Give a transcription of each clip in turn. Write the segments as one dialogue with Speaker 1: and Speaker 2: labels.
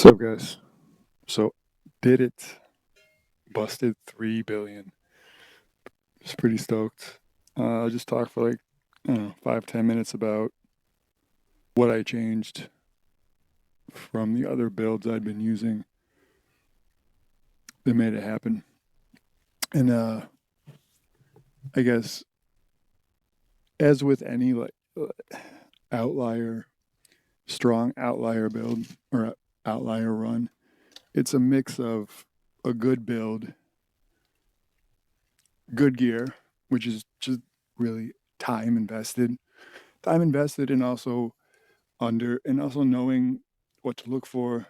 Speaker 1: So guys, so did it, busted 3 billion. Just pretty stoked. I'll just talk for like, I don't know, 5-10 minutes about what I changed from the other builds I'd been using that made it happen. And I guess as with any like outlier, strong outlier build or outlier run, it's a mix of a good build, good gear, which is just really time invested, and also knowing what to look for,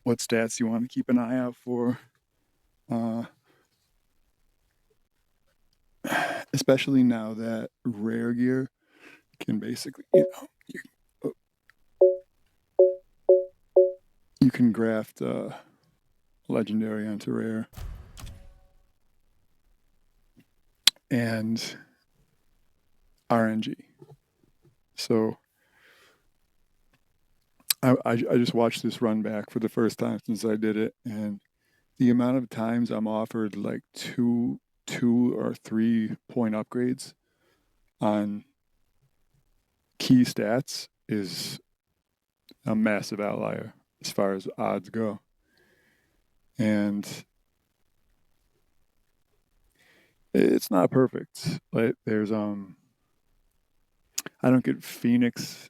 Speaker 1: what stats you want to keep an eye out for, uh, especially now that rare gear can basically, you can graft legendary onto rare, and RNG. So I just watched this run back for the first time since I did it, and the amount of times I'm offered like two or 3 point upgrades on key stats is a massive outlier as far as odds go. And it's not perfect. Like there's I don't get Phoenix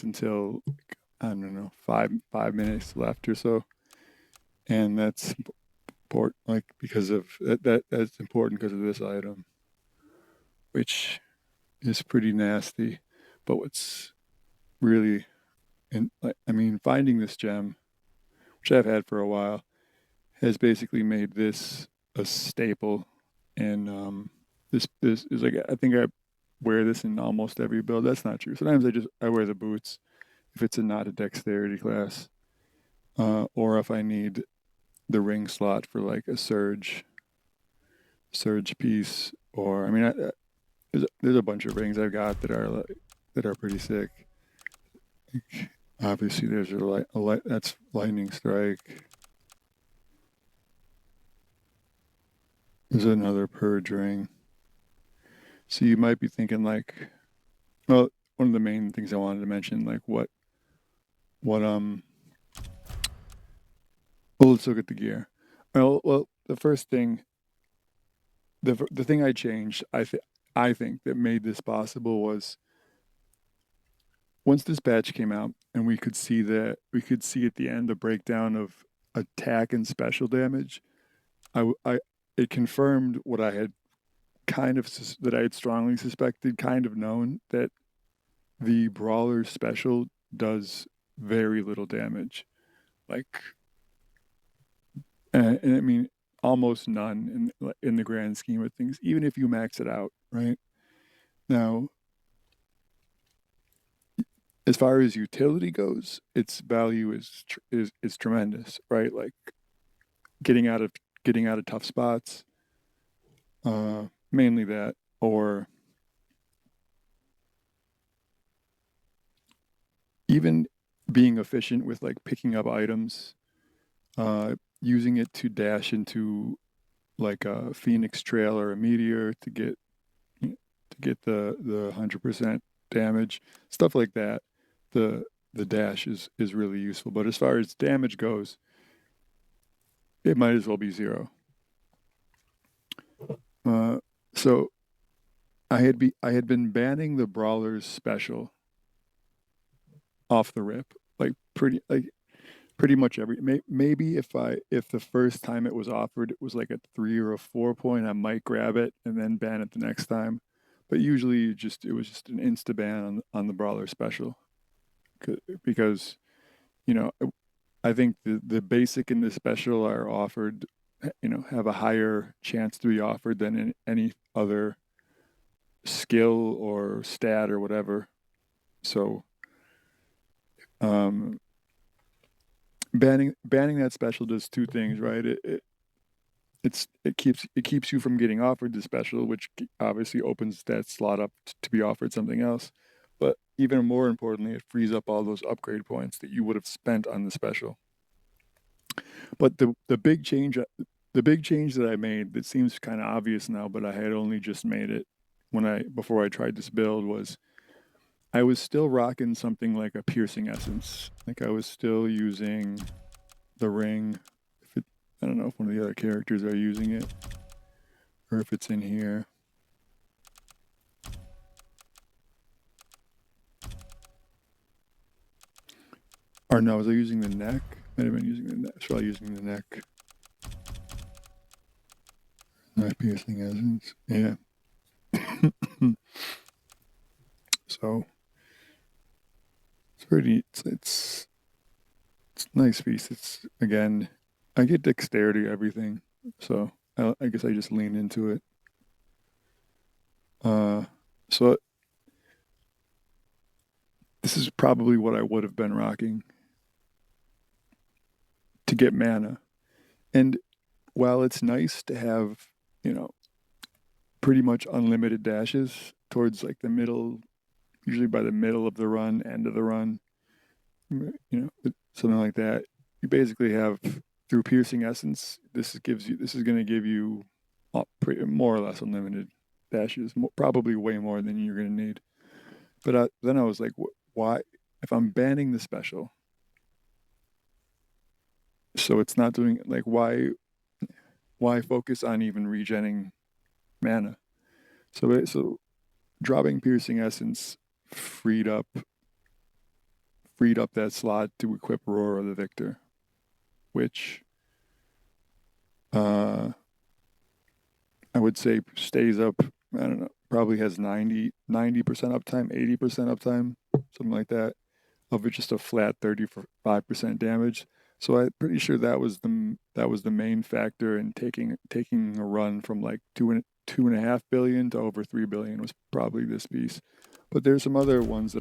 Speaker 1: until I don't know, 5 minutes left or so. And that's important, like because of that's important because of this item, which is pretty nasty. But what's really, and I mean, finding this gem, which I've had for a while, has basically made this a staple. And this is like, I think I wear this in almost every build. That's not true. Sometimes I wear the boots if it's not a dexterity class, or if I need the ring slot for like a surge piece, or I mean, there's a bunch of rings I've got that are pretty sick. Like, obviously, there's a light that's lightning strike. There's another purge ring. So you might be thinking like, well, one of the main things I wanted to mention, like what well, let's look at the gear. Well, the first thing, the thing I changed, I think that made this possible was once this patch came out and we could see at the end the breakdown of attack and special damage. I it confirmed what I had that I had strongly suspected, kind of known that the brawler special does very little damage, like, and I mean almost none in the grand scheme of things, even if you max it out. Right now, as far as utility goes, its value is tremendous. Right, like getting out of tough spots, mainly that, or even being efficient with like picking up items, using it to dash into like a Phoenix Trail or a Meteor to get the 100% damage, stuff like that. The dash is really useful, but as far as damage goes, it might as well be zero. Uh, so I had been banning the brawlers special off the rip, like pretty much maybe if the first time it was offered it was like a 3 or a 4 point, I might grab it and then ban it the next time. But usually it was just an insta ban on the brawler special, because you know I think the basic and the special are offered, have a higher chance to be offered than in any other skill or stat or whatever. So um banning that special does two things, right? It keeps you from getting offered the special, which obviously opens that slot up to be offered something else. but even more importantly, it frees up all those upgrade points that you would have spent on the special. But the big change that I made that seems kind of obvious now, but I had only just made it before I tried this build was I was still rocking something like a piercing essence. Like I was still using the ring. If it, I don't know if one of the other characters are using it or if it's in here. Or no, was I using the neck? Might have been using the neck. Probably using the neck. Not piercing essence. Yeah. So it's pretty. It's a nice piece. It's again, I get dexterity everything, so I guess I just lean into it. Uh, so this is probably what I would have been rocking to get mana. And while it's nice to have, you know, pretty much unlimited dashes towards like the middle, usually by the middle of the run, end of the run, something like that. You basically have through piercing essence. This is going to give you more or less unlimited dashes, probably way more than you're going to need. But then I was like, why? If I'm banning the special, so it's not doing like why focus on even regenning mana? So dropping piercing essence freed up that slot to equip Roar the Victor, which uh I would say stays up. I don't know, probably has 90% uptime, 80% uptime, something like that, of it just a flat 35% damage. So I'm pretty sure that was the main factor in taking a run from like 2.5 billion to over 3 billion was probably this piece. But there's some other ones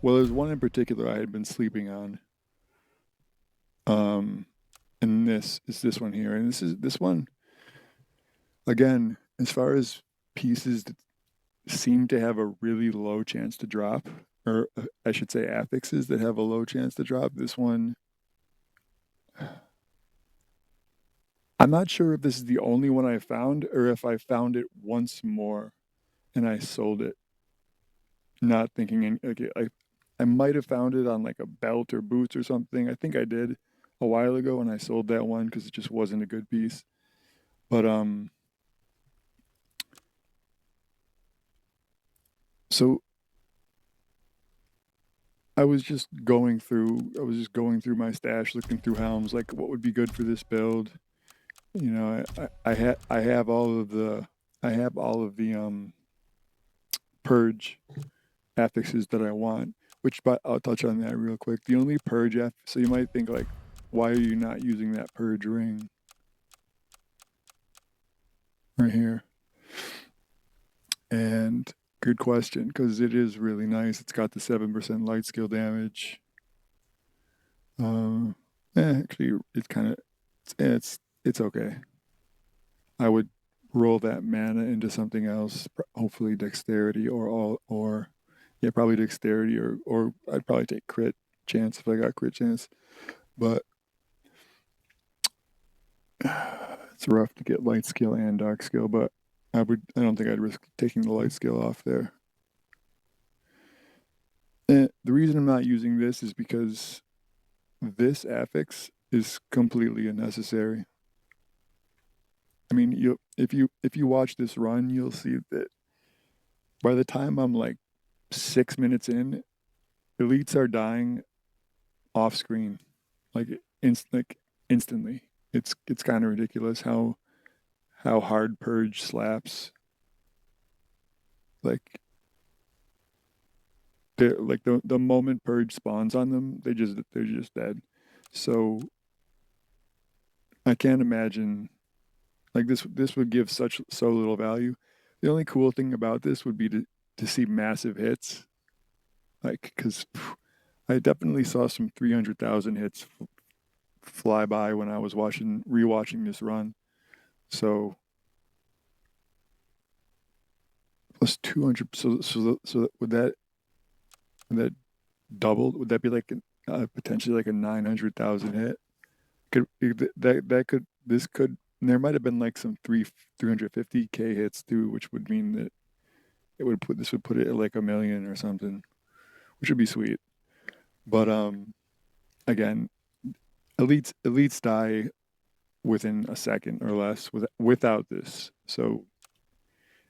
Speaker 1: well, there's one in particular I had been sleeping on. Um, and this is this one here, and this one again, as far as pieces that seem to have a really low chance to drop, or I should say affixes that have a low chance to drop, this one, I'm not sure if this is the only one I found or if I found it once more and I sold it, not thinking, okay, I might have found it on like a belt or boots or something. I think I did a while ago and I sold that one because it just wasn't a good piece. But, so I was just going through my stash, looking through helms, like what would be good for this build. You know, I have all of the purge affixes that I want. Which, but I'll touch on that real quick. The only purge so you might think like, why are you not using that purge ring right here? And good question, because it is really nice. It's got the 7% light skill damage. Um, actually, it's kind of it's okay. I would roll that mana into something else, hopefully dexterity or yeah, probably dexterity or I'd probably take crit chance if I got crit chance. But it's rough to get light skill and dark skill, but I don't think I'd risk taking the light skill off there. And the reason I'm not using this is because this affix is completely unnecessary. I mean, if you watch this run, you'll see that by the time I'm like 6 minutes in, elites are dying off screen, like like instantly. It's kind of ridiculous how hard purge slaps. Like the moment purge spawns on them, they're just dead. So I can't imagine like this would give so little value. The only cool thing about this would be to see massive hits, like because I definitely saw some 300,000 hits fly by when I was rewatching this run. So plus 200. So would that double? Would that be like potentially like a 900,000 hit? That could this could there might have been like some 350k hits too, which would mean that this would put it at like a million or something, which would be sweet. But again, elites die within a second or less without this. So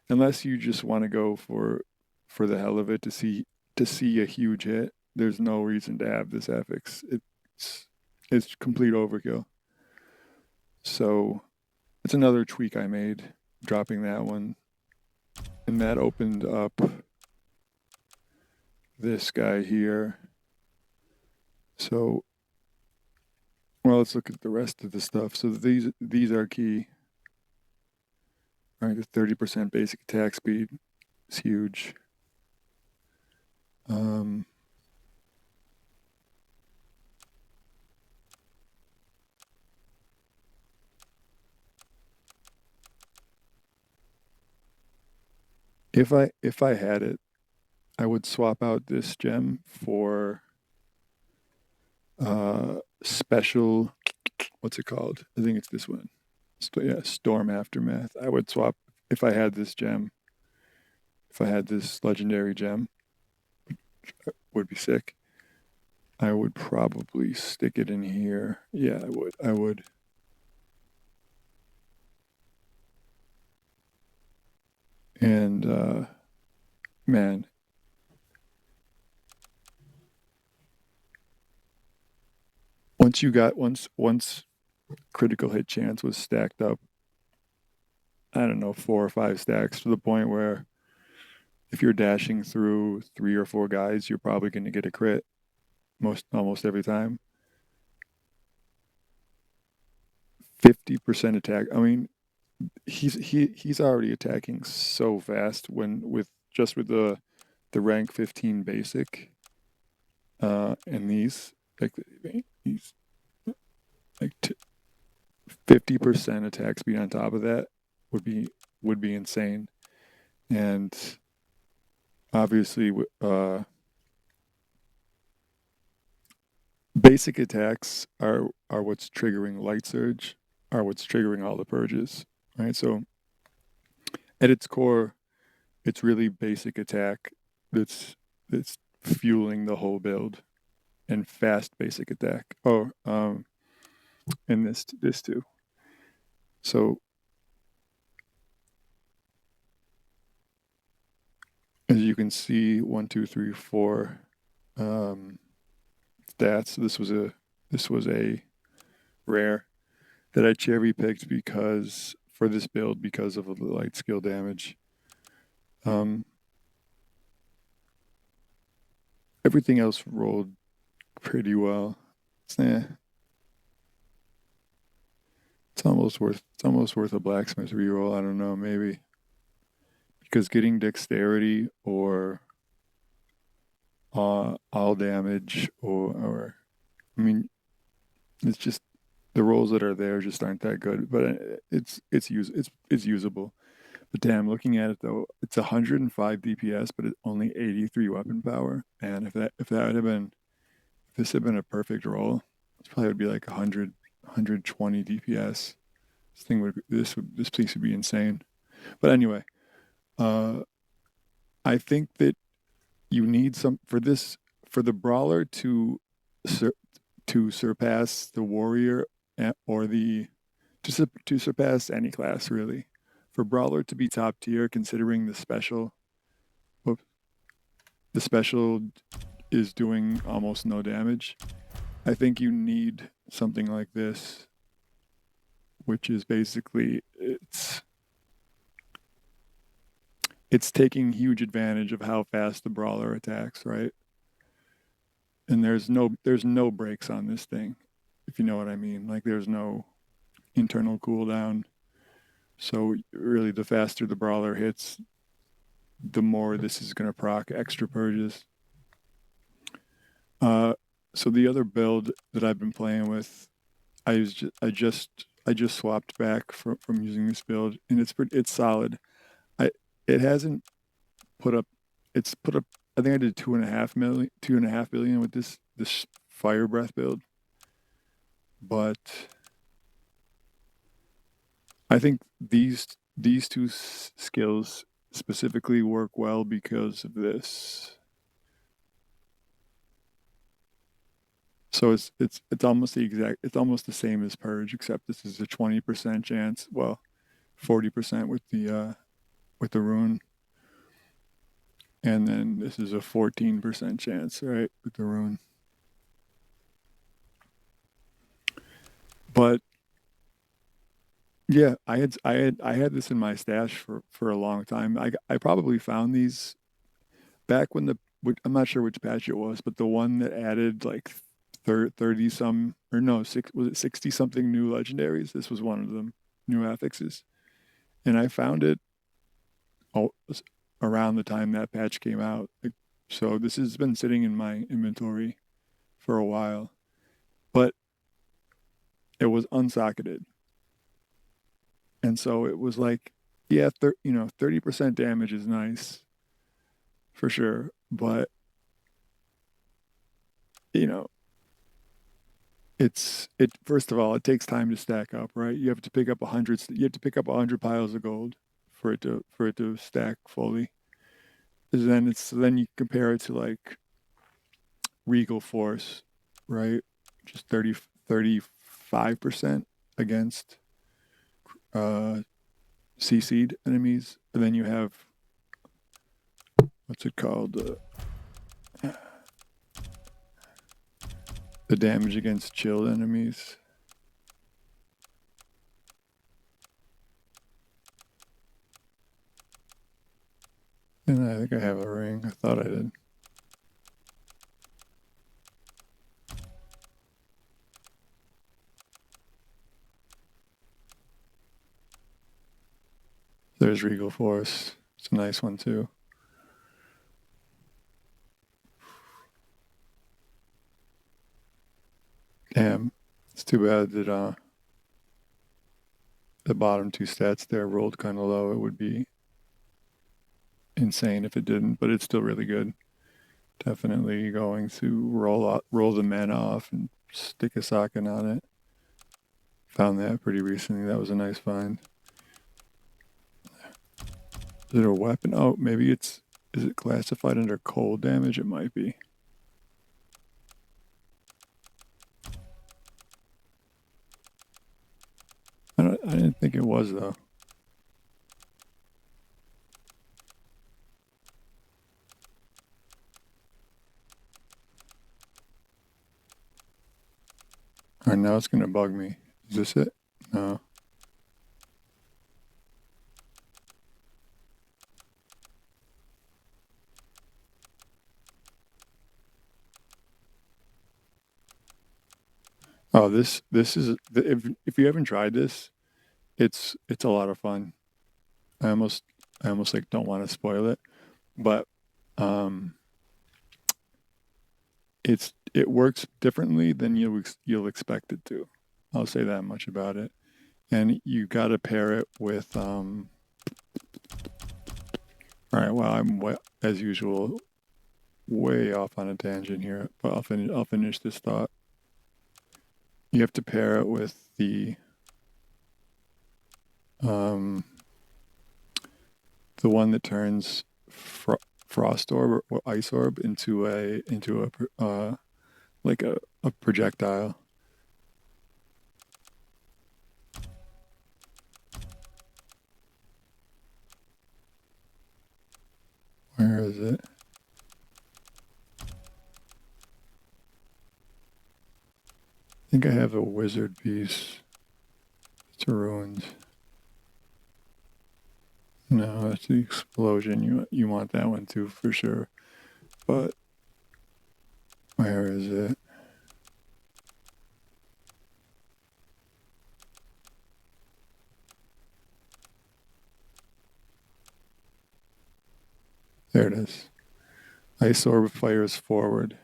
Speaker 1: unless you just want to go for the hell of it to see a huge hit, there's no reason to have this affix. It's complete overkill. So it's another tweak I made, dropping that one, and that opened up this guy here. So, well, let's look at the rest of the stuff. So these are key. All right, the 30% basic attack speed is huge. If I had it, I would swap out this gem for special. What's it called? I think it's this one. Yeah, Storm Aftermath. I would swap if I had this gem. If I had this legendary gem, would be sick. I would probably stick it in here. Yeah, I would. I would. And man, once critical hit chance was stacked up, I don't know, 4 or 5 stacks to the point where if you're dashing through 3 or 4 guys, you're probably going to get a crit almost every time. 50% attack. I mean, he's already attacking so fast with the rank 15 basic and these like he's like 50% attack speed on top of that would be insane. And obviously basic attacks are what's triggering light surge, are what's triggering all the purges, right? So at its core, it's really basic attack that's fueling the whole build, and fast basic attack. Oh, and this too. So as you can see, 1, 2, 3, 4 stats. This was a rare that I cherry picked because for this build because of the light skill damage. Everything else rolled pretty well. It's almost worth a blacksmith reroll. I don't know, maybe because getting dexterity or all damage or I mean, it's just the rolls that are there just aren't that good. But it's usable. But damn, looking at it though, it's 105 DPS, but it's only 83 weapon power. And if that had been if this had been a perfect roll, this probably would be like 120 DPS. This piece would be insane. But anyway, I think that you need some for the brawler to surpass the warrior or to surpass any class really. For brawler to be top tier, considering the special is doing almost no damage, I think you need something like this, which is basically it's taking huge advantage of how fast the brawler attacks, right? And there's no brakes on this thing, if you know what I mean. Like there's no internal cooldown. So really, the faster the brawler hits, the more this is going to proc extra purges. So the other build that I've been playing with, I just swapped back from using this build, and it's solid. It hasn't put up. It's put up. I think I did 2.5 billion with this fire breath build, but I think these two skills specifically work well because of this. So it's almost the same as Purge, except this is a 20% chance. Well, 40% with the rune, and then this is a 14% chance, right, with the rune. But yeah, I had this in my stash for a long time. I probably found these back when I'm not sure which patch it was, but the one that added like 30 some, or no, six, was it 60 something new legendaries? This was one of them, new affixes. And I found it all, around the time that patch came out. Like, so this has been sitting in my inventory for a while, but it was unsocketed. And so it was like, yeah, 30% damage is nice for sure, but you know, it first of all, it takes time to stack up, right? You have to pick up 100 piles of gold for it to stack fully. Then you compare it to like Regal Force, right? Just 35% against uh CC'd enemies. And then you have, what's it called? The damage against chilled enemies. And I think I have a ring. I thought I did. There's Regal Force. It's a nice one too. Damn. It's too bad that the bottom two stats there rolled kind of low. It would be insane if it didn't, but it's still really good. Definitely going to roll the mana off and stick a socket on it. Found that pretty recently. That was a nice find. Is it a weapon? Oh, maybe is it classified under cold damage? It might be. I didn't think it was though. All right, now it's gonna bug me. Is this it? No. Oh, this is, if you haven't tried this, it's a lot of fun. I almost like don't want to spoil it, but um, it works differently than you'll expect it to. I'll say that much about it. And you got to pair it with All right, well, as usual way off on a tangent here, but I'll finish this thought. You have to pair it with um the one that turns frost orb or ice orb into a like a projectile. Where is it? I think I have a wizard piece. It's ruined. No, that's the explosion. You want that one too for sure. But where is it? There it is. Ice orb fires forward.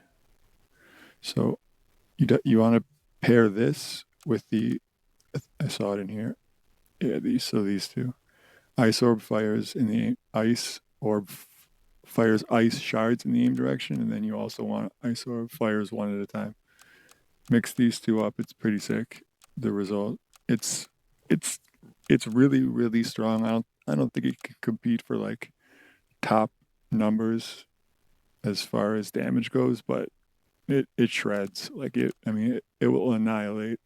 Speaker 1: So you want to pair this with I saw it in here. Yeah, these two. Ice orb fires in the ice orb fires ice shards in the aim direction, and then you also want ice orb fires one at a time. Mix these two up, it's pretty sick. The result, it's it's it's really really strong. I don't think it can compete for like top numbers as far as damage goes, but it shreds. Like it, I mean, it will annihilate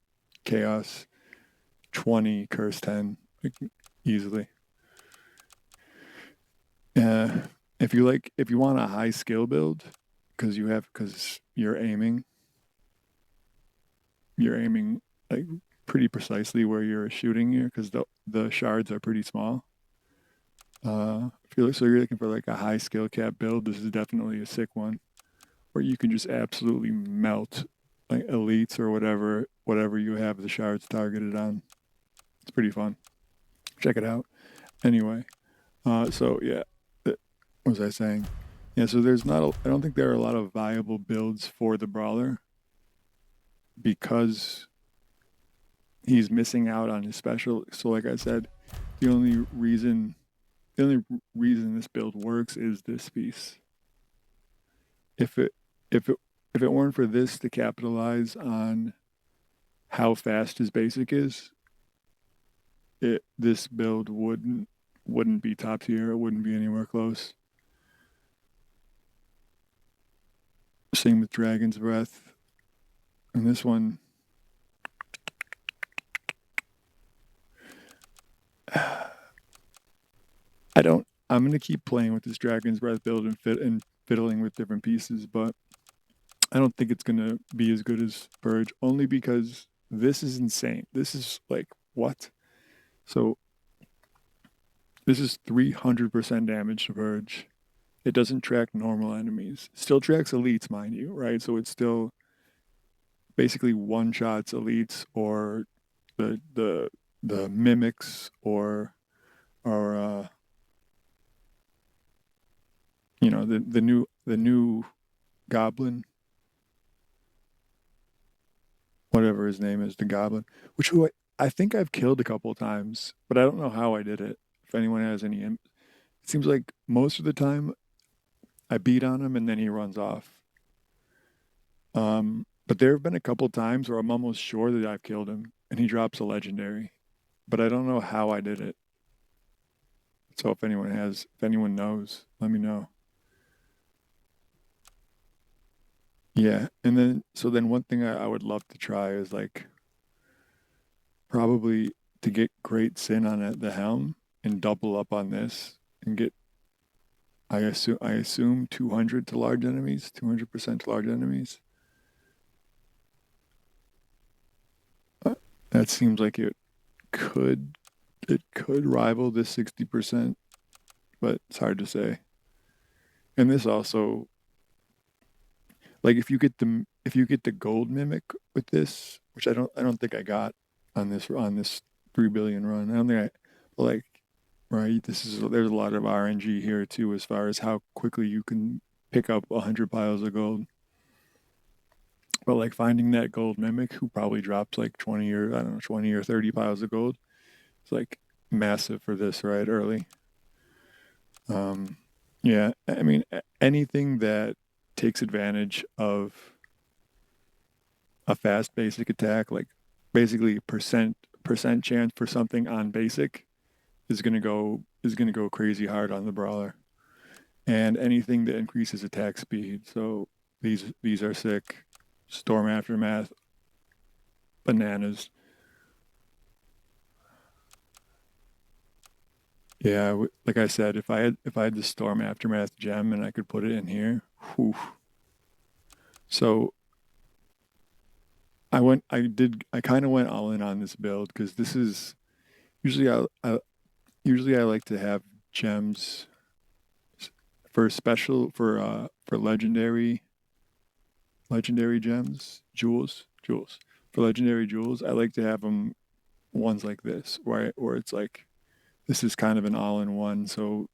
Speaker 1: chaos 20 curse 10 like, easily. Uh, if you want a high skill build, because you're aiming like pretty precisely where you're shooting here, because the shards are pretty small. If you're looking for like a high skill cap build, this is definitely a sick one where you can just absolutely melt like elites or whatever you have the shards targeted on. It's pretty fun. Check it out. Anyway, so yeah, what was I saying? Yeah, so I don't think there are a lot of viable builds for the brawler because he's missing out on his special. So like I said, the only reason the only reason this build works is this piece. If it if it if it weren't for this to capitalize on how fast his basic is, this build wouldn't be top tier. It wouldn't be anywhere close. Same with Dragon's Breath. And this one, I don't. I'm gonna keep playing with this Dragon's Breath build and fiddling with different pieces, but I don't think it's gonna be as good as Purge. Only because this is insane. This is like what? So this is 300% damage to Purge. It doesn't track normal enemies. Still tracks elites, mind you, right? So it's still basically one shots elites or the mimics or the new goblin, whatever his name is, the goblin, which who I think I've killed a couple of times, but I don't know how I did it. If anyone has any, it seems like most of the time I beat on him and then he runs off. But there have been a couple times where I'm almost sure that I've killed him and he drops a legendary, but I don't know how I did it. So if anyone knows, let me know. Yeah, and then one thing I would love to try is like probably to get great sin on the helm and double up on this and get I assume 200 to large enemies, 200% to large enemies. Uh, that seems like could it could rival this 60%, but it's hard to say. And this also like if you get the gold mimic with this, which I don't think I got on this 3 billion run. I don't think I like right. There's a lot of RNG here too as far as how quickly you can pick up 100 piles of gold. But like finding that gold mimic who probably drops like 20 or I don't know 20 or 30 piles of gold, it's like massive for this right early. Um, yeah, I mean anything that takes advantage of a fast basic attack, like basically percent chance for something on basic is gonna go crazy hard on the brawler. And anything that increases attack speed. So these are sick. Storm Aftermath, bananas. Yeah, like I said, if I had the Storm Aftermath gem and I could put it in here, whew. So I kind of went all in on this build because this is usually I like to have gems for special for legendary gems, jewels. For legendary jewels, I like to have them ones like this, where it's like this is kind of an all-in-one. So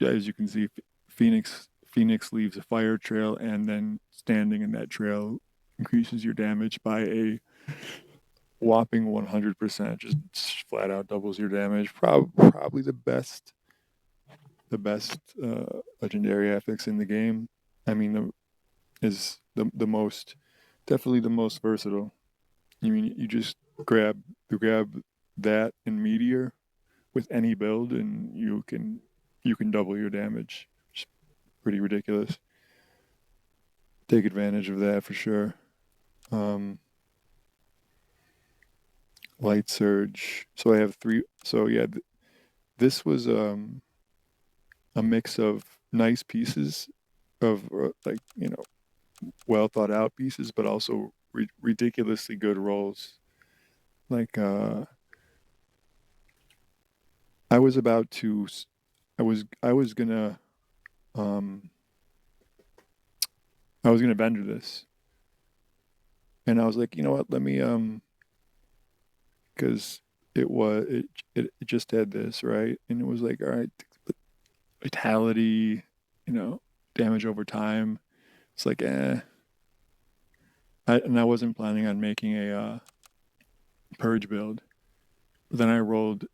Speaker 1: as you can see, Phoenix leaves a fire trail, and then standing in that trail increases your damage by a whopping 100%. Just flat out doubles your damage. Probably the best the best legendary affix in the game. I mean, is the most, definitely the most versatile. I mean, you just grab that in Meteor with any build, and you can double your damage. It's pretty ridiculous. Take advantage of that for sure. Um, Light Surge. So I have three. So yeah, this was a mix of nice pieces of like well thought out pieces, but also ridiculously good rolls. Like I was about to, I was gonna um I was gonna vendor this, and I was like, you know what, let me because it just had this right, and it was like, all right, vitality, you know, damage over time. It's like, and I wasn't planning on making a purge build. But then I rolled,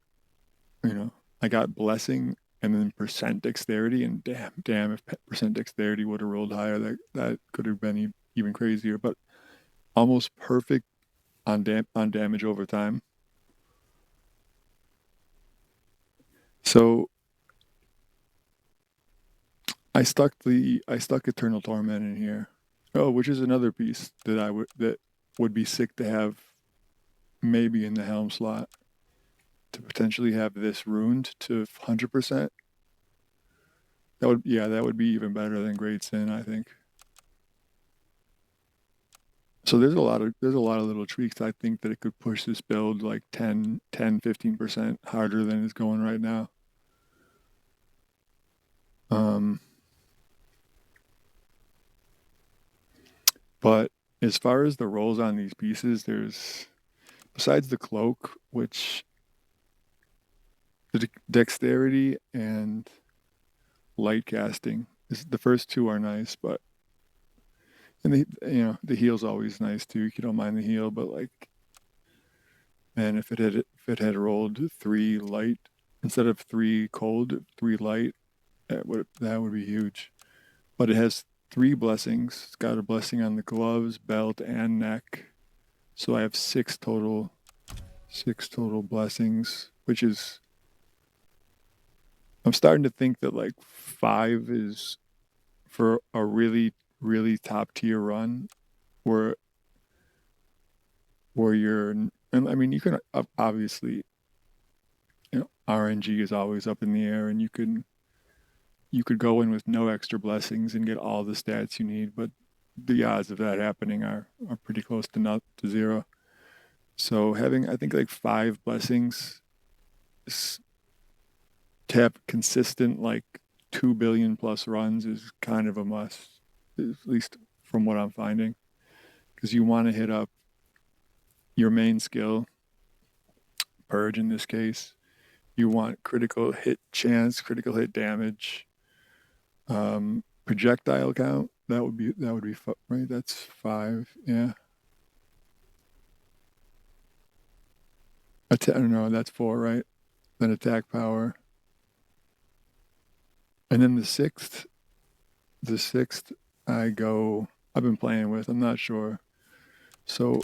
Speaker 1: you know, I got blessing and then percent dexterity, and damn, if percent dexterity would have rolled higher, that could have been even crazier. But almost perfect on damage over time. So I stuck Eternal Torment in here. Oh, which is another piece that would be sick to have maybe in the helm slot, to potentially have this ruined to 100%. That would be even better than Great Sin, I think. So there's a lot of little tweaks I think that it could push this build like 15% harder than it's going right now. Um, but as far as the rolls on these pieces, there's, besides the cloak, which the dexterity and light casting is, the first two are nice, but, and the heal's always nice too. You don't mind the heal, but like, man, if it had rolled three light instead of three cold, three light, that would be huge. But it has three blessings. It's got a blessing on the gloves, belt, and neck. So I have six total blessings, which is, I'm starting to think that like five is for a really, really top tier run where you're, and I mean, you can obviously, RNG is always up in the air, and you could go in with no extra blessings and get all the stats you need, but the odds of that happening are pretty close to not to zero. So having, I think, like five blessings to have consistent like 2 billion plus runs is kind of a must, at least from what I'm finding, because you want to hit up your main skill, purge in this case. You want critical hit chance, critical hit damage, projectile count. That would be right. That's five. Yeah. I don't know. That's four, right? Then attack power, and then the sixth, I've been playing with. I'm not sure. So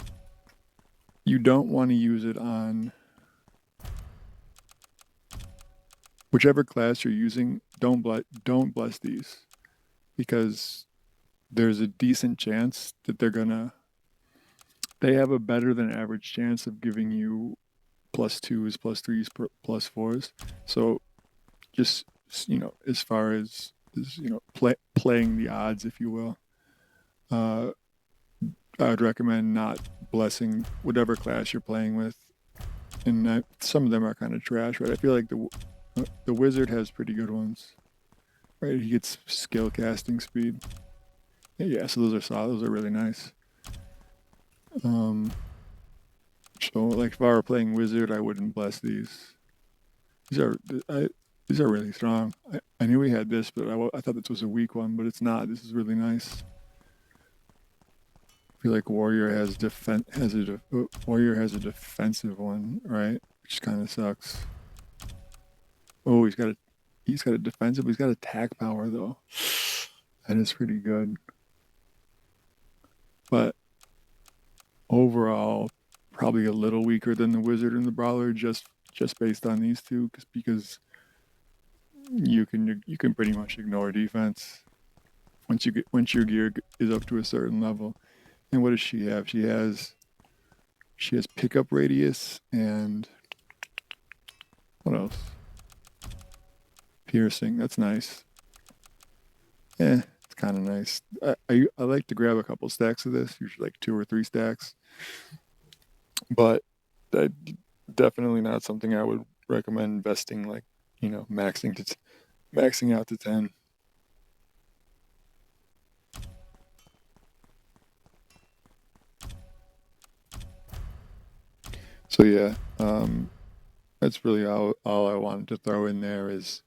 Speaker 1: you don't want to use it on whichever class you're using. Don't bless these, because there's a decent chance that they have a better than average chance of giving you plus twos, plus threes, plus fours. So just, as far as playing the odds, if you will, uh, I would recommend not blessing whatever class you're playing with. And some of them are kind of trash, right? I feel like the wizard has pretty good ones, right? He gets skill casting speed. Yeah, so those are solid. Those are really nice. Um, so like if I were playing wizard, I wouldn't bless these. These are I, these are really strong. I knew we had this, but I thought this was a weak one, but it's not. This is really nice. I feel like warrior has a defensive one, right? Which kind of sucks. Oh, he's got a defensive, he's got attack power though. That is pretty good. But overall, probably a little weaker than the wizard and the brawler, just based on these two, because you can pretty much ignore defense once your gear is up to a certain level. And what does she have? She has pickup radius and what else? Piercing. That's nice. Yeah, it's kind of nice. I like to grab a couple stacks of this, usually like 2 or 3 stacks, but that definitely not something I would recommend investing, like, maxing out to 10. So yeah, that's really all I wanted to throw in there is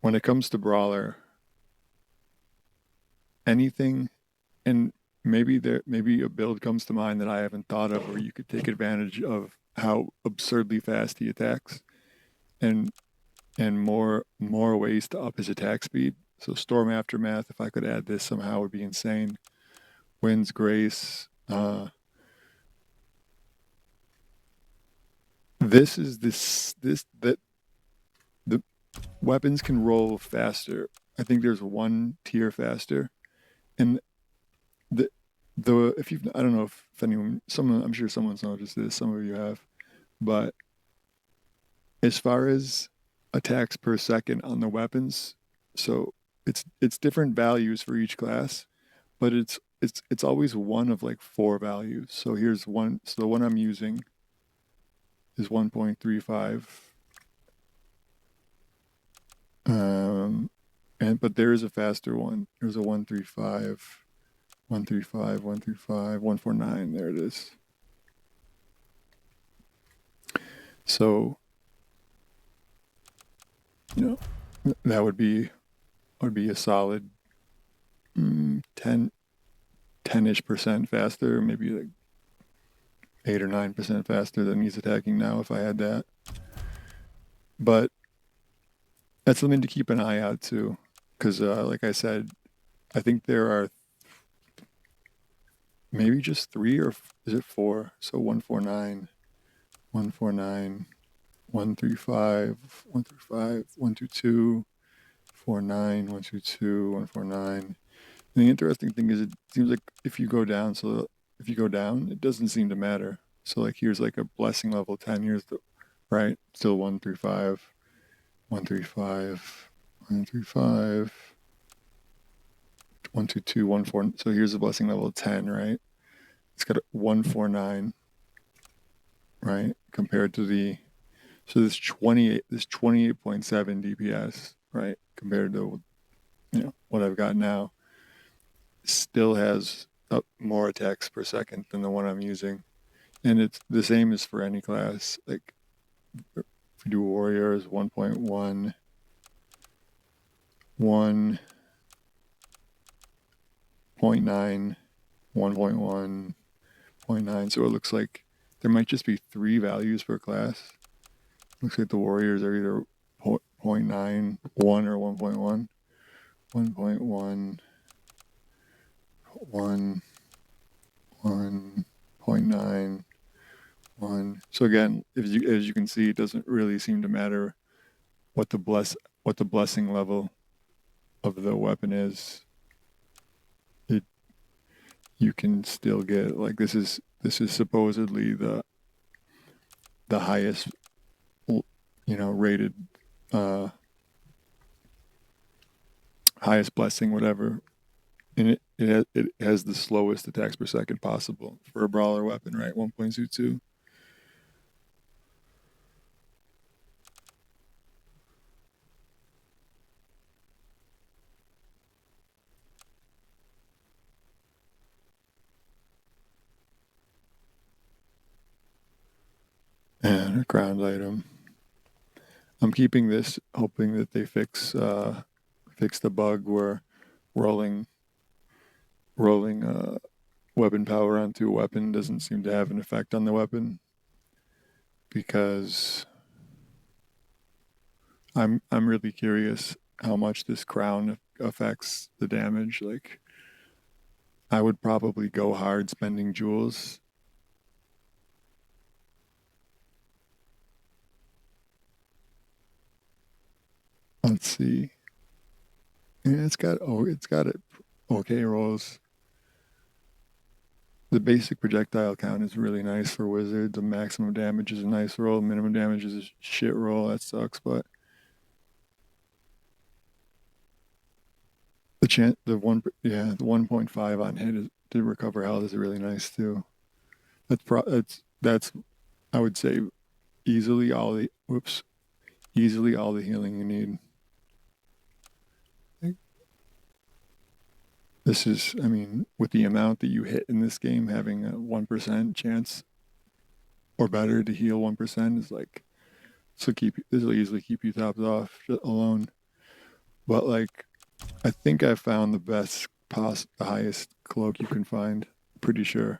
Speaker 1: when it comes to brawler, anything, and maybe a build comes to mind that I haven't thought of where you could take advantage of how absurdly fast he attacks, and more ways to up his attack speed. So Storm Aftermath, if I could add this somehow, would be insane. Wind's Grace. This is this that the weapons can roll faster. I think there's one tier faster, and the if you've I don't know if anyone someone I'm sure someone's noticed this. Some of you have, but as far as attacks per second on the weapons, so it's different values for each class, but it's always one of like 4 values. So here's one. So the one I'm using is 1.35. But there is a faster one. There's a 135, 135, 135, 149. There it is. So, that would be a solid 10-ish% faster, maybe like 8 or 9% faster than he's attacking now if I had that. But that's something to keep an eye out too, because like I said, I think there are maybe just 3, or is it 4? So 149, 149, 135, 135, 122, 49, 122, 149. And the interesting thing is, it seems like if you go down, it doesn't seem to matter. So like here's like a blessing level 10. Here's the right, still 135, 135, 135, 122, 14. So here's a blessing level 10, right? It's got a 149, right? Compared to this 28.7 DPS, right? Compared to what I've got now, still has more attacks per second than the one I'm using, and it's the same as for any class. Like if you do warriors, 1.1, 1.9, 1.1, 0.9. So it looks like there might just be 3 values per class. Looks like the warriors are either 0.9, 1, or 1.1. 1.1, 1, 1.9, 1. So again, as you can see, it doesn't really seem to matter what the blessing level of the weapon is. You can still get, like, this is supposedly the highest rated highest blessing, whatever, and it has the slowest attacks per second possible for a brawler weapon, right? 1.22. And a ground item. I'm keeping this, hoping that they fix the bug where rolling weapon power onto a weapon doesn't seem to have an effect on the weapon, because I'm really curious how much this crown affects the damage. Like, I would probably go hard spending jewels. Let's see. Yeah, it's got it okay rolls. The basic projectile count is really nice for wizards. The maximum damage is a nice roll. Minimum damage is a shit roll. That sucks, but the 1.5 on hit to recover health is really nice too. That's I would say easily all the whoops easily all the healing you need. This is, I mean, with the amount that you hit in this game, having a 1% chance or better to heal 1% is like, this will easily keep you topped off alone. But like, I think I found the highest cloak you can find. Pretty sure.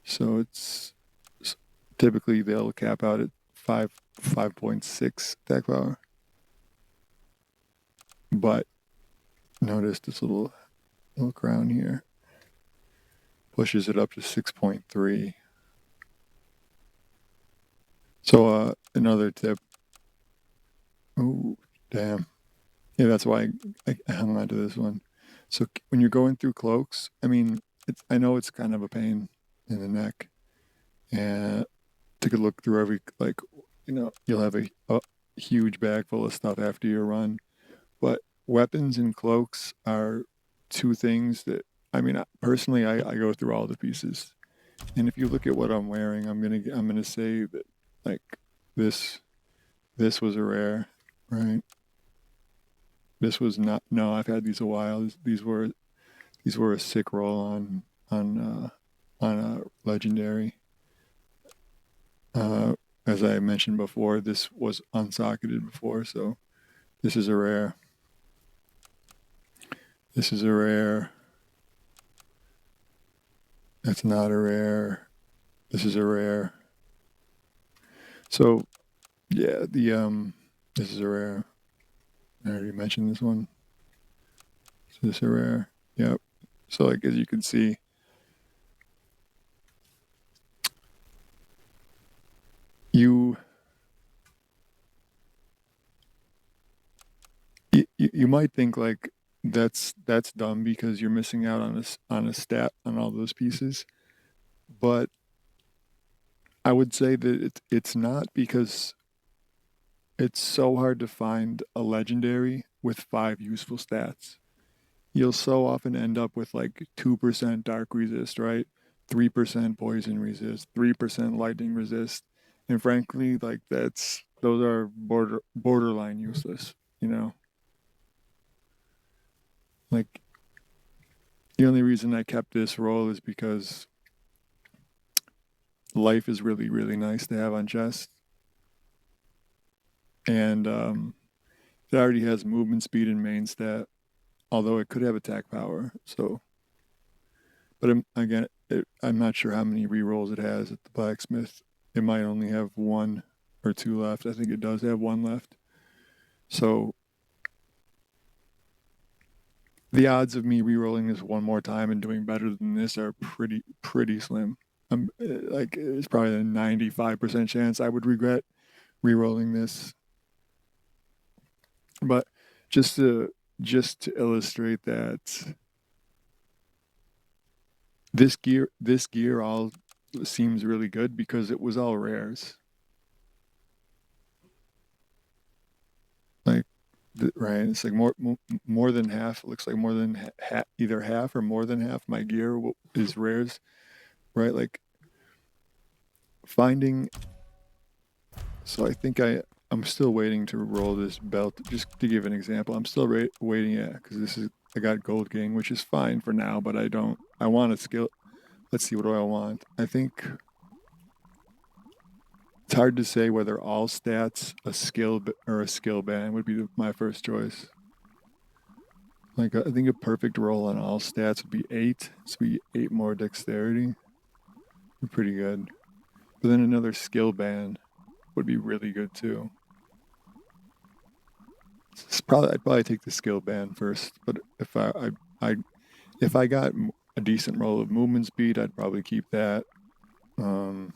Speaker 1: So typically they'll cap out at 5.6 attack power. But notice this little crown here pushes it up to 6.3. So another tip. Oh, damn. Yeah, that's why I hung on to this one. So when you're going through cloaks, I mean, I know it's kind of a pain in the neck, and take a look through you'll have a huge bag full of stuff after your run, but weapons and cloaks are two things that, I mean, personally, I go through all the pieces, and if you look at what I'm wearing, I'm gonna say that like this this was a rare, right? This was not. No, I've had these a while. These were a sick roll on a legendary. Uh, as I mentioned before, this was unsocketed before, so this is a rare. This is a rare. That's not a rare. This is a rare. So yeah, this is a rare. I already mentioned this one. So this is a rare. Yep. So like as you can see, you you might think like that's dumb because you're missing out on a stat on all those pieces, but I would say that it's not because it's so hard to find a legendary with 5 useful stats. You'll so often end up with like 2% dark resist, right? 3% poison resist, 3% lightning resist. And frankly, like those are borderline useless, you know? Like the only reason I kept this roll is because life is really, really nice to have on chest. And it already has movement speed and main stat, although it could have attack power. So, but I'm not sure how many rerolls it has at the blacksmith. It might only have 1 or 2 left. I think it does have 1 left. So the odds of me rerolling this one more time and doing better than this are pretty slim. I'm like it's probably a 95% chance I would regret rerolling this. But just to just to illustrate that this gear all seems really good because it was all rares. Like right, it's like more than half. It looks like more than either half or more than half my gear is rares, right? Like finding. So I think I'm still waiting to roll this belt. Just to give an example, I'm still waiting. Yeah, because I got gold gang, which is fine for now, but I don't. I want a skill. Let's see, what do I want? I think it's hard to say whether all stats, or a skill band would be my first choice. Like I think a perfect roll on all stats would be 8. So be 8 more dexterity. Be pretty good. But then another skill band would be really good too. I'd probably take the skill band first. But if I got a decent roll of movement speed, I'd probably keep that. Um,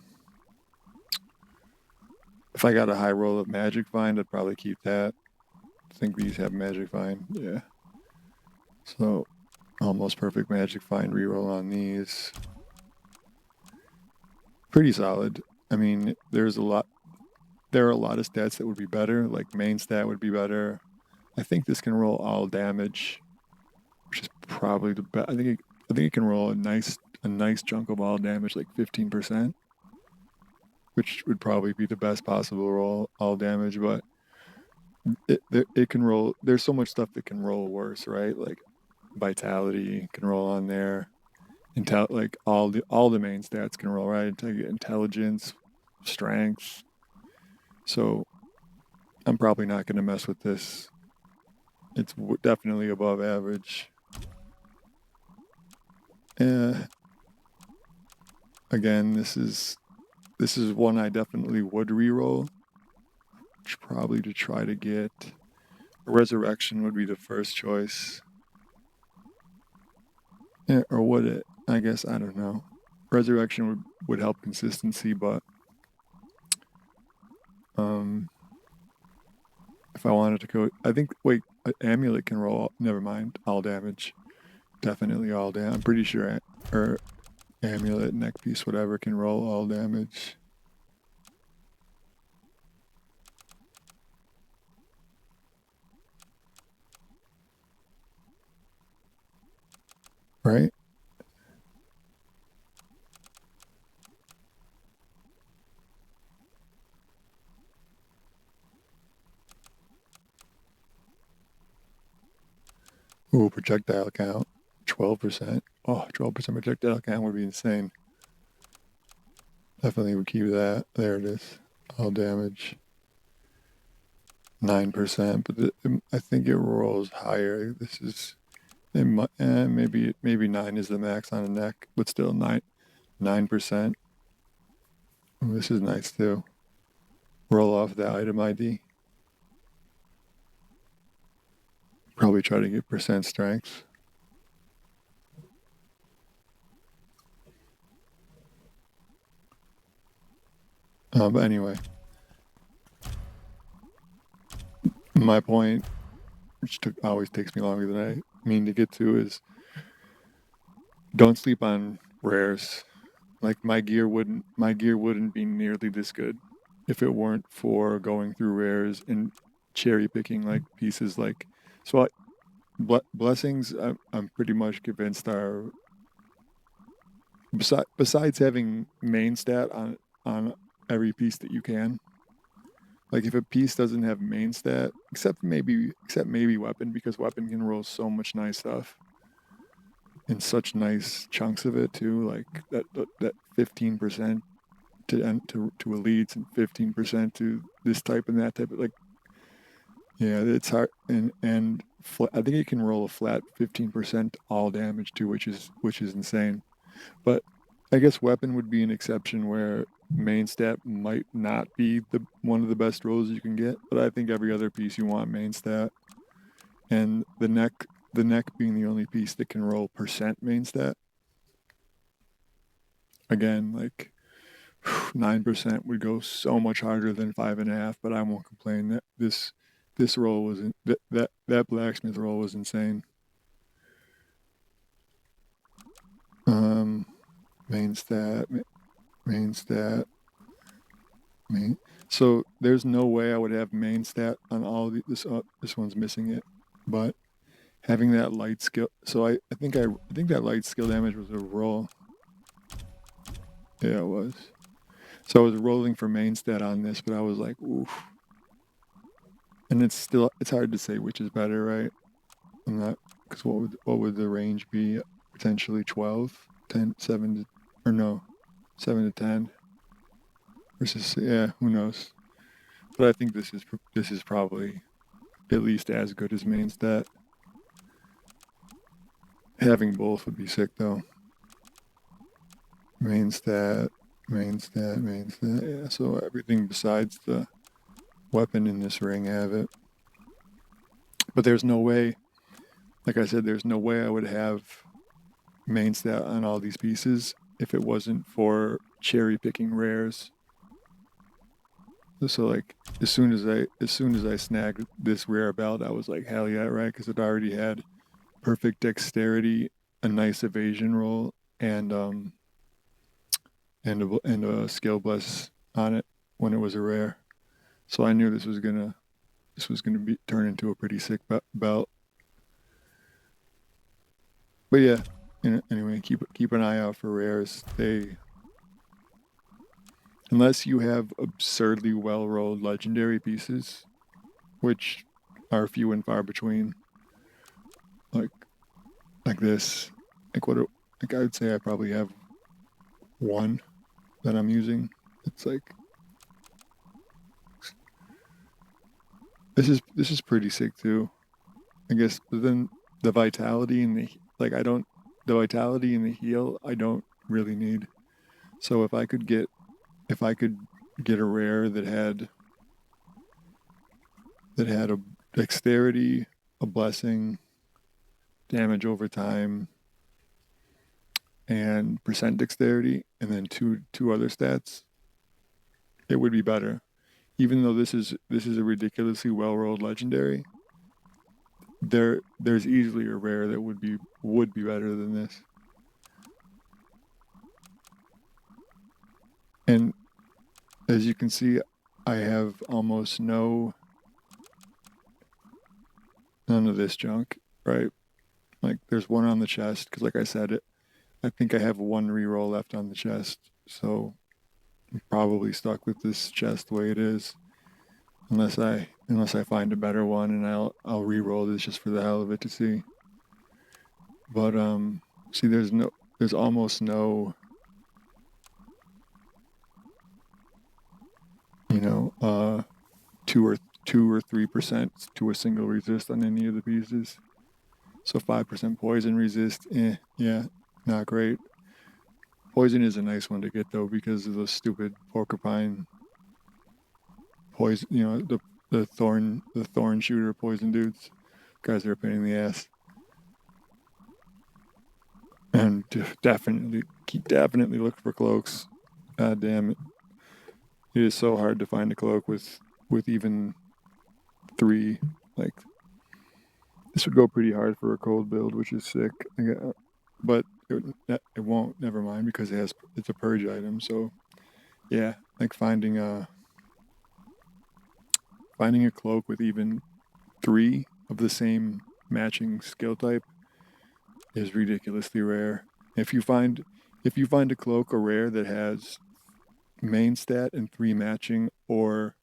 Speaker 1: if I got a high roll of magic find, I'd probably keep that. I think these have magic find. Yeah. So almost perfect magic find reroll on these. Pretty solid. I mean, there are a lot of stats that would be better, like main stat would be better. I think this can roll all damage, which is probably the best. I think it can roll a nice chunk of all damage, like 15%, which would probably be the best possible roll all damage. But it can roll. There's so much stuff that can roll worse, right? Like vitality can roll on there. Like all the main stats can roll, right? Intelligence, strength. So I'm probably not going to mess with this. It's definitely above average. Again, this is one I definitely would reroll. Probably to try to get resurrection would be the first choice. Yeah, or would it? I guess I don't know. Resurrection would help consistency, but if I wanted to go, I think amulet can roll. Never mind, all damage. Definitely all damage. I'm pretty sure, or amulet, neck piece, whatever, can roll all damage. Right? Ooh, projectile count. 12%. Oh, 12% projectile count would be insane. Definitely would keep that. There it is. All damage. 9%, but I think it rolls higher. This is maybe 9 is the max on a neck, but still 9%. This is nice too. Roll off the item ID. Probably try to get percent strength. But anyway, my point, which always takes me longer than I mean to get to, is don't sleep on rares. Like my gear wouldn't be nearly this good if it weren't for going through rares and cherry picking like pieces like so. Blessings, I'm pretty much convinced are besides having main stat on every piece that you can. Like if a piece doesn't have main stat, except maybe weapon, because weapon can roll so much nice stuff and such nice chunks of it too. Like that 15% to elites and 15% to this type and that type of like. Yeah, it's hard, and I think it can roll a flat 15% all damage too, which is insane. But I guess weapon would be an exception where main stat might not be the one of the best rolls you can get. But I think every other piece you want main stat, and the neck being the only piece that can roll percent main stat. Again, like 9% would go so much harder than 5.5, but I won't complain. That this roll was that blacksmith roll was insane. Main stat, main stat, main. So there's no way I would have main stat on all this. This one's missing it, but having that light skill. So I think that light skill damage was a roll. Yeah, it was. So I was rolling for main stat on this, but I was like, oof. And it's hard to say which is better, right? I'm not, because what would the range be? Potentially 12, 10, 7 to, or no, 7 to 10 versus, yeah, who knows? But I think this is probably at least as good as main stat. Having both would be sick though. Main stat, main stat, main stat. Yeah, so everything besides the weapon in this ring have it. But there's no way, like I said, there's no way I would have main stat on all these pieces if it wasn't for cherry picking rares. So like as soon as I snagged this rare belt, I was like, hell yeah, right? Because it already had perfect dexterity, a nice evasion roll, and a skill bless on it when it was a rare. So I knew this was gonna be turn into a pretty sick belt. But yeah, anyway, keep an eye out for rares. They unless you have absurdly well rolled legendary pieces, which are few and far between, like like this, like like I would say I probably have one that I'm using. It's like this is pretty sick too. I guess, but then the vitality and the vitality and the heal I don't really need. So if I could get a rare that had a dexterity, a blessing, damage over time, and percent dexterity, and then two other stats, it would be better. Even though this is a ridiculously well rolled legendary, there's easily a rare that would be better than this. And as you can see, I have almost none of this junk, right? Like there's one on the chest because, like I said, I think I have one reroll left on the chest, so I'm probably stuck with this chest the way it is, unless I find a better one, and I'll reroll this just for the hell of it to see. But see, there's almost no, you know, 2 or 3% to a single resist on any of the pieces. So 5% poison resist, yeah, not great. Poison is a nice one to get though because of those stupid porcupine poison, the thorn shooter poison dudes. Guys are a pain in the ass. And definitely look for cloaks. God damn it. It is so hard to find a cloak with even 3. Like this would go pretty hard for a cold build, which is sick. But it won't. Never mind, because it's a purge item. So yeah, like finding a cloak with even 3 of the same matching skill type is ridiculously rare. If you find a cloak or rare that has main stat and 3 matching, or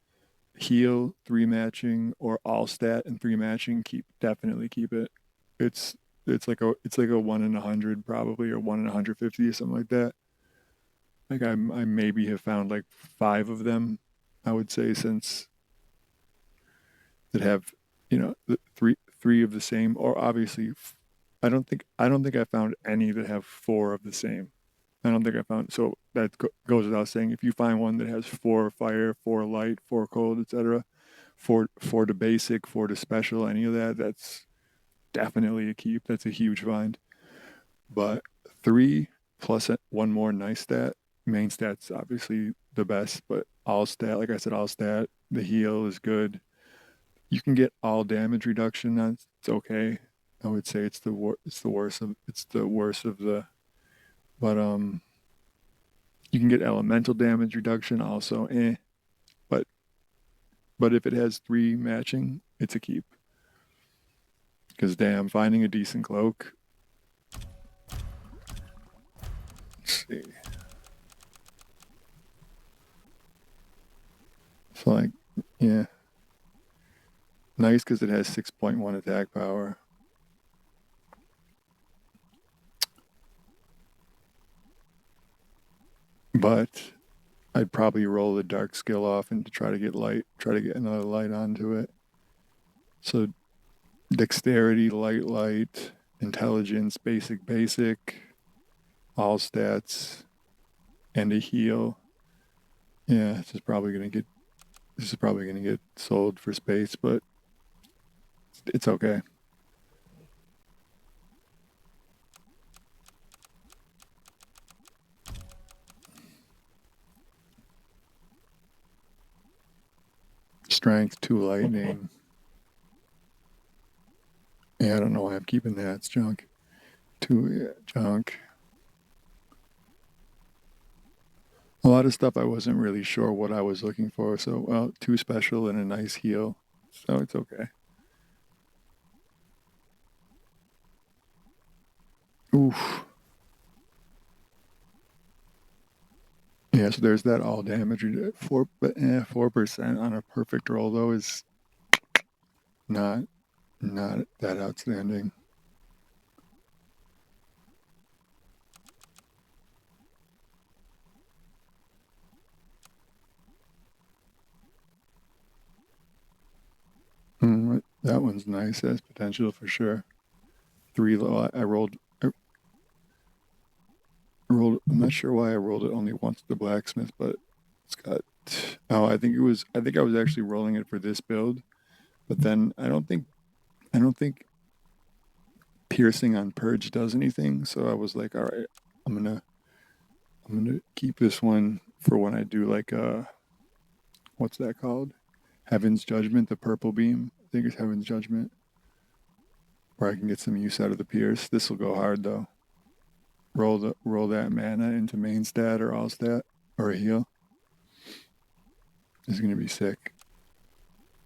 Speaker 1: heal 3 matching, or all stat and 3 matching, definitely keep it. It's it's like a 1 in 100 probably, or 1 in 150 or something like that. Like I maybe have found like 5 of them, I would say, since that have the three of the same, or obviously I don't think I found any that have 4 of the same. I don't think I found, so that goes without saying. If you find one that has 4 fire, 4 light, 4 cold, etc., 4 to basic, 4 to special, any of that, that's definitely a keep. That's a huge find. But 3 plus one more nice stat. Main stat's obviously the best, but all stat, like I said, all stat. The heal is good. You can get all damage reduction. It's okay. I would say it's the worst of the. But you can get elemental damage reduction also. But if it has 3 matching, it's a keep. Because damn, finding a decent cloak. Let's see. So like, yeah, nice because it has 6.1 attack power. But I'd probably roll the dark skill off and try to get another light onto it. So dexterity, light, intelligence, basic, all stats, and a heal. Yeah, this is probably gonna get sold for space, but It's okay. Strength, 2 lightning. Yeah, I don't know why I'm keeping that. It's junk. 2, yeah, junk. A lot of stuff I wasn't really sure what I was looking for. So, well, 2 special and a nice heal. So it's okay. Oof. Yeah, so there's that all damage. 4% on a perfect roll though is not not that outstanding. That one's nice. That's potential for sure. 3 low. I rolled. I'm not sure why I rolled it only once the blacksmith, but it's got. Oh, I think it was. I think I was actually rolling it for this build, but then I don't think. I don't think piercing on purge does anything. So I was like, all right, I'm gonna. I'm gonna keep this one for when I do like what's that called? Heaven's Judgment, the purple beam. I think it's Heaven's Judgment, where I can get some use out of the pierce. This will go hard though. Roll that mana into main stat or all stat or a heal. This is gonna be sick.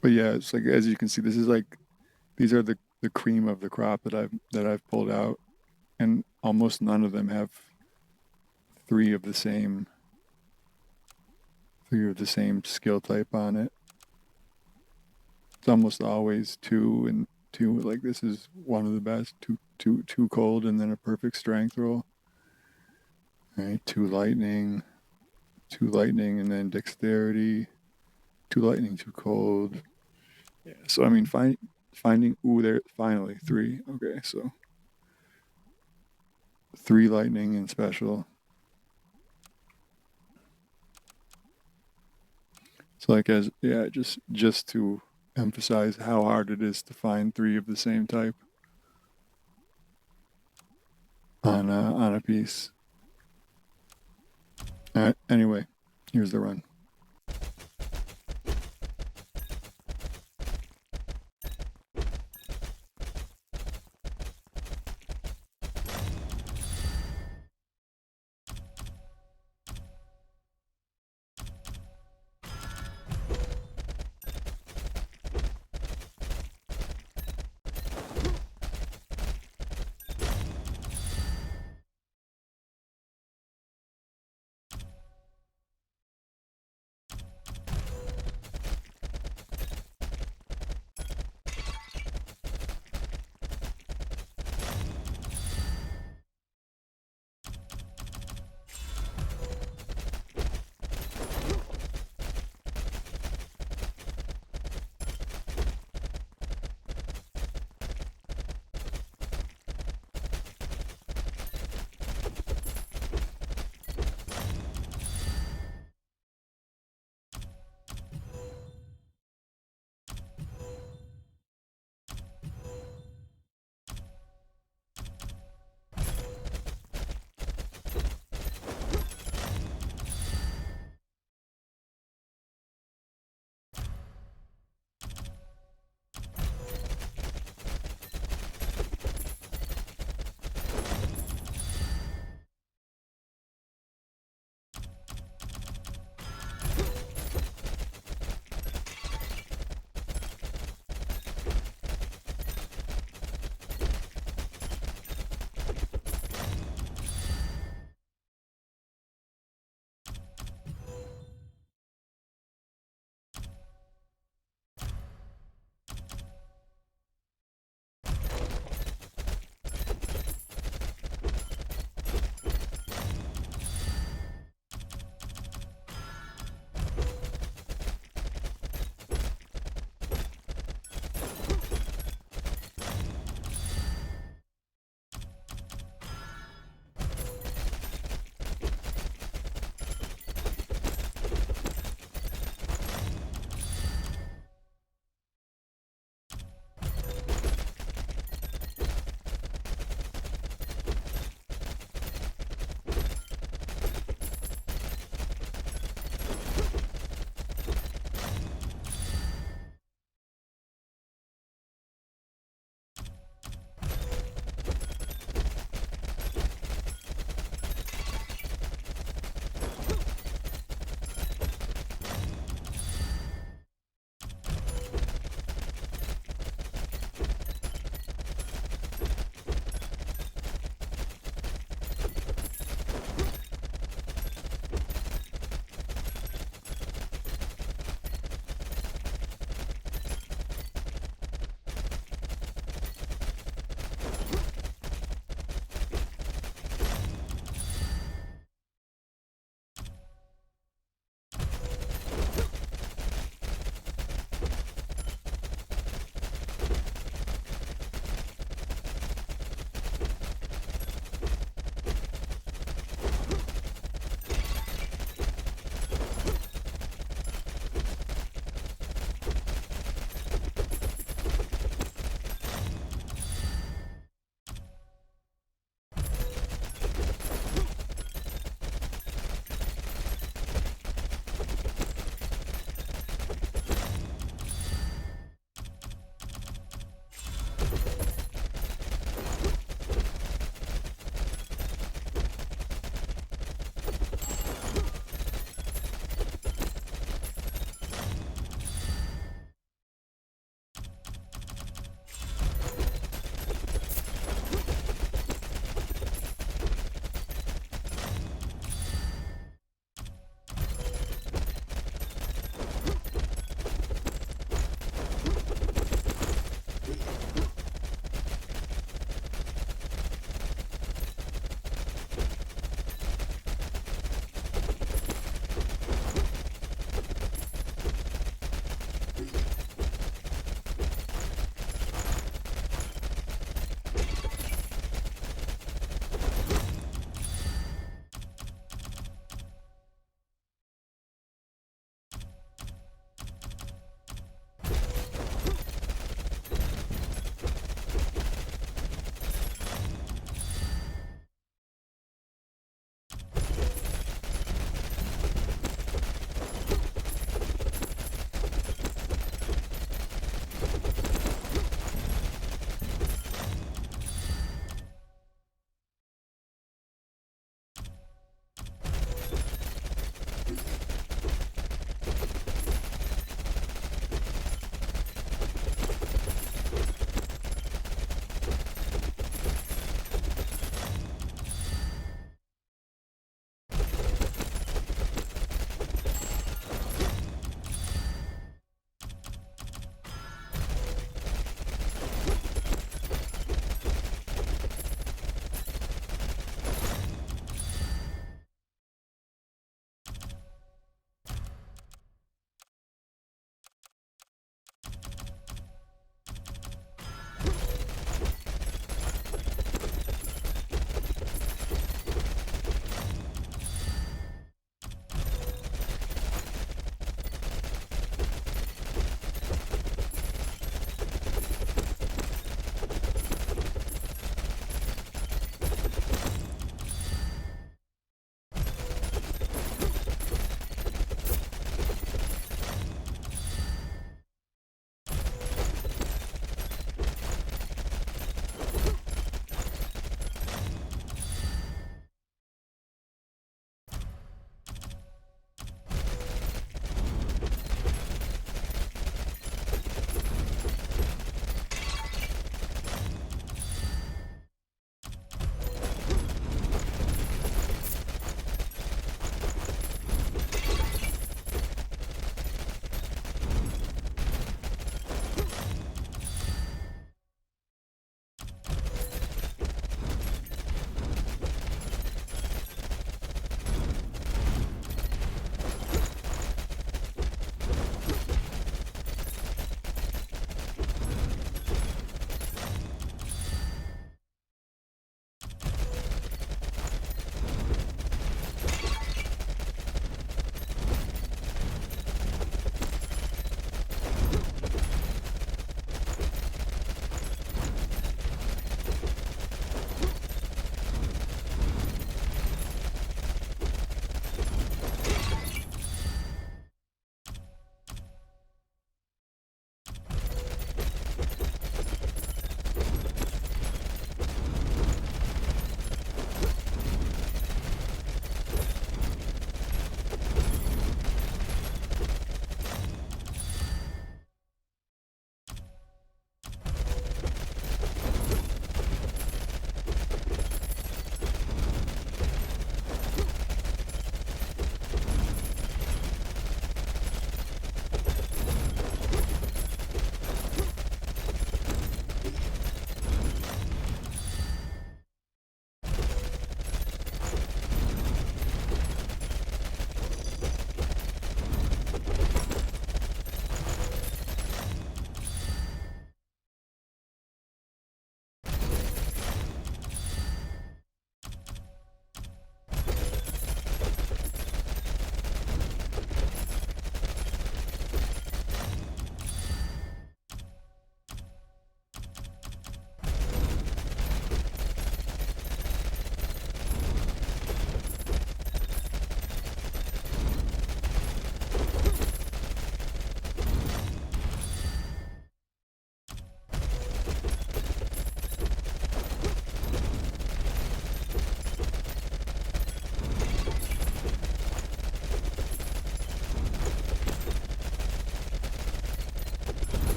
Speaker 1: But yeah, it's like as you can see, this is like these are the cream of the crop that I've pulled out, and almost none of them have three of the same three of the same skill type on it. It's almost always two and two. Like this is one of the best. Two cold, and then a perfect strength roll. All right, two lightning, and then dexterity. Two lightning, two cold. Yeah. So I mean, finding. Ooh, there finally three. Okay, so 3 lightning and special. So like as yeah, just to emphasize how hard it is to find 3 of the same type on a piece. All right. Anyway, here's the run.